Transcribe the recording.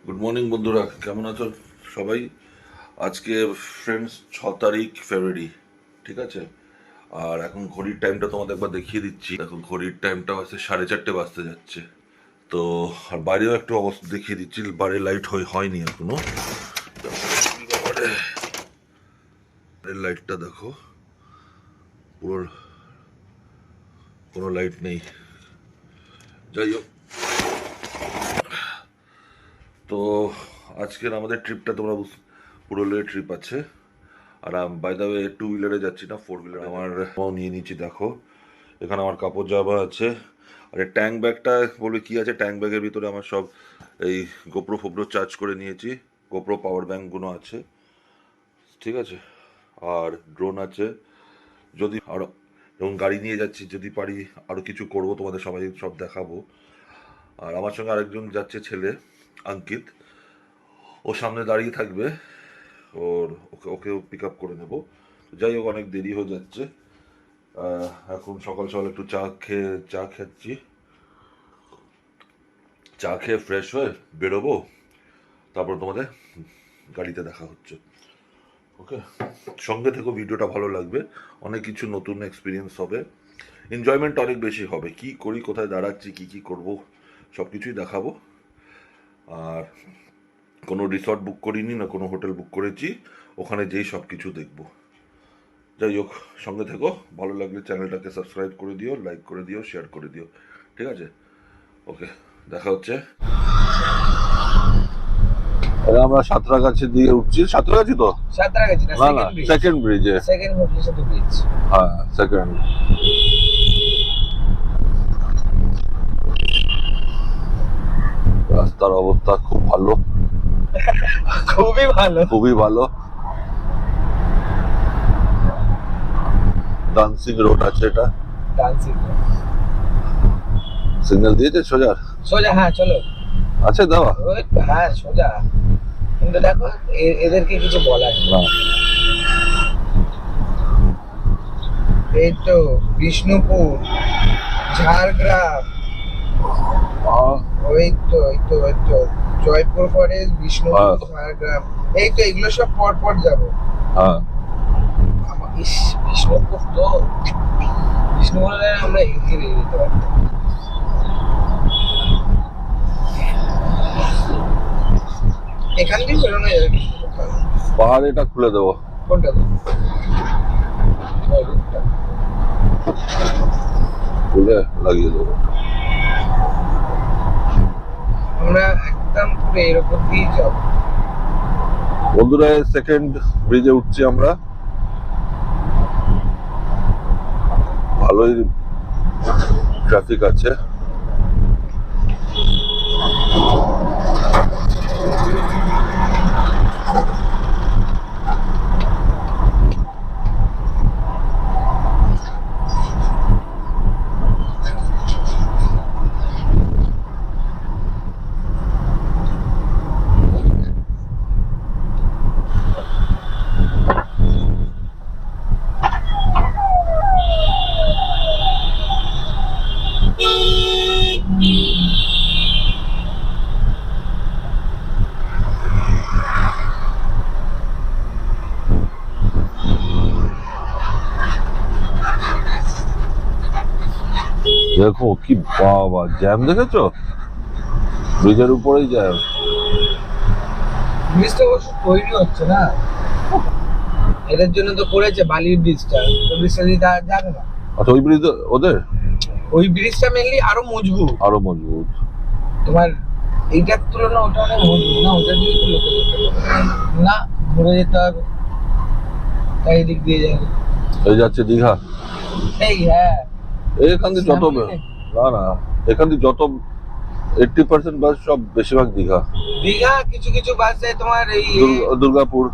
Good morning বন্ধুরা, কেমন আছো সবাই? আজকে ফ্রেন্ডস 6 তারিখ ফেব্রুয়ারি, ঠিক আছে? আর এখন ঘড়ির টাইমটা তোমাদের একবার দেখিয়ে দিচ্ছি। এখন ঘড়ির টাইমটা বাজছে 4:30 বাজতে যাচ্ছে। তো আর বাইরেও একটু অবস্থা দেখিয়ে দিচ্ছি, বাইরে লাইট হয়নি এখনো। বাইরের লাইটটা দেখো, পুরো কোনো লাইট নেই। যাই হোক, তো আজকের আমাদের ট্রিপটা তোমরা পুরুলিয়া ট্রিপ আছে। আর বাই দ্য ওয়ে 2 হুইলারে যাচ্ছি না, 4 হুইলার। আমার নিয়ে নিচ্ছি, দেখো এখানে আমার কাপড় জামা আছে। আর এই ট্যাঙ্ক ব্যাগটা বলবে কি আছে, ট্যাঙ্ক ব্যাগের ভিতরে আমার সব এই গোপ্রো ফোপ্রো চার্জ করে নিয়েছি, গোপ্রো পাওয়ার ব্যাঙ্কগুলো আছে, ঠিক আছে? আর ড্রোন আছে, যদি আরও যখন গাড়ি নিয়ে যাচ্ছি, যদি পারি আরও কিছু করব, তোমাদের সবাই সব দেখাবো। আর আমার সঙ্গে আরেকজন যাচ্ছে, ছেলে অঙ্কিত, ও সামনে দাঁড়িয়ে থাকবে, ওকেও পিক আপ করে নেব। যাই হোক, অনেক দেরি হয়ে যাচ্ছে। এখন সকাল সকাল একটু চা খাচ্ছি, চা খেয়ে ফ্রেশ হয়ে বেরোবো, তারপর তোমাদের গাড়িতে দেখা হচ্ছে। ওকে, সঙ্গে থেকো, ভিডিওটা ভালো লাগবে, অনেক কিছু নতুন এক্সপিরিয়েন্স হবে, এনজয়মেন্ট অনেক বেশি হবে। কি করি, কোথায় দাঁড়াচ্ছি, কি করব, সব কিছুই দেখাবো। আর কোনো রিসর্ট বুক করিনি না, কোনো হোটেল বুক করেছি, ওখানে যেই সব কিছু দেখবো। যাই হোক, সঙ্গে থেকো, ভালো লাগলে চ্যানেলটাকে সাবস্ক্রাইব করে দিও, লাইক করে দিও, শেয়ার করে দিও, ঠিক আছে? ওকে, দেখা হচ্ছে। আমরা সাঁতরাগাছি দিয়ে উঠছি, সাঁতরাগাছি তো সাঁতরাগাছি না, না না, সেকেন্ড ব্রিজে, সেকেন্ড ব্রিজ। হ্যাঁ সেকেন্ড। রাস্তার অবস্থা খুব ভালো, খুবই ভালো, খুবই ভালো। ডান্সিং রোড আছে এটা, ডান্সিং সিগন্যাল দিয়েছে সোজা সোজা। হ্যাঁ চলো, আছে দেওয়া, ওই হ্যাঁ সোজা। কিন্তু দেখো এদেরকে কিছু বলার নেই। না এই তো বিষ্ণুপুর, ঝাড়গ্রাম, ওই তো জয়পুর ফরেস্ট, বিষ্ণুপুর, ঝাড়গ্রাম, এই তো এগুলো সব পর যাবো। হ্যাঁ, বিষ্ণুপুর তো, বিষ্ণুপুরে আমরা এগিয়ে যেতে পারতাম। এখান দিয়ে বেরোনো যাবে বিষ্ণুপুর। পাহাড় এটা খুলে দেবো, কোনটা খুলে লাগিয়ে দেবো। আমরা একদম পুরো এর উপর দিয়ে যাবো। বন্ধুরা, সেকেন্ড ব্রিজে উঠছি আমরা, ভালোই ট্রাফিক আছে। দেখো কি বাবা, জ্যাম দেখেছো? ব্রিজের উপরেই জ্যাম। ব্রিজটা অবশ্য তৈরি হচ্ছে না, এদের জন্য তো করেছে বালির ব্রিজটা। ব্রিজটা দিয়ে যাবে না। আচ্ছা, ওই ব্রিজ ওদের, ওই ব্রিজটা মেনলি আরো মজবুত। আরো মজবুত। তোমার এইটার তুলনা ওটা অনেক মজবুত না, ওটা দিয়ে তো লোকে যেতে হবে না, ঘুরে যেতে হবে, তাই দিক দিয়ে যাবে। এই যাচ্ছে দীঘা, এই হ্যাঁ, এখান থেকে যত না এখান থেকে যত 80% বাস সব বেশিরভাগ দীঘা, দীঘা, কিছু কিছু বাস যায় তোমার এই দুর্গাপুর।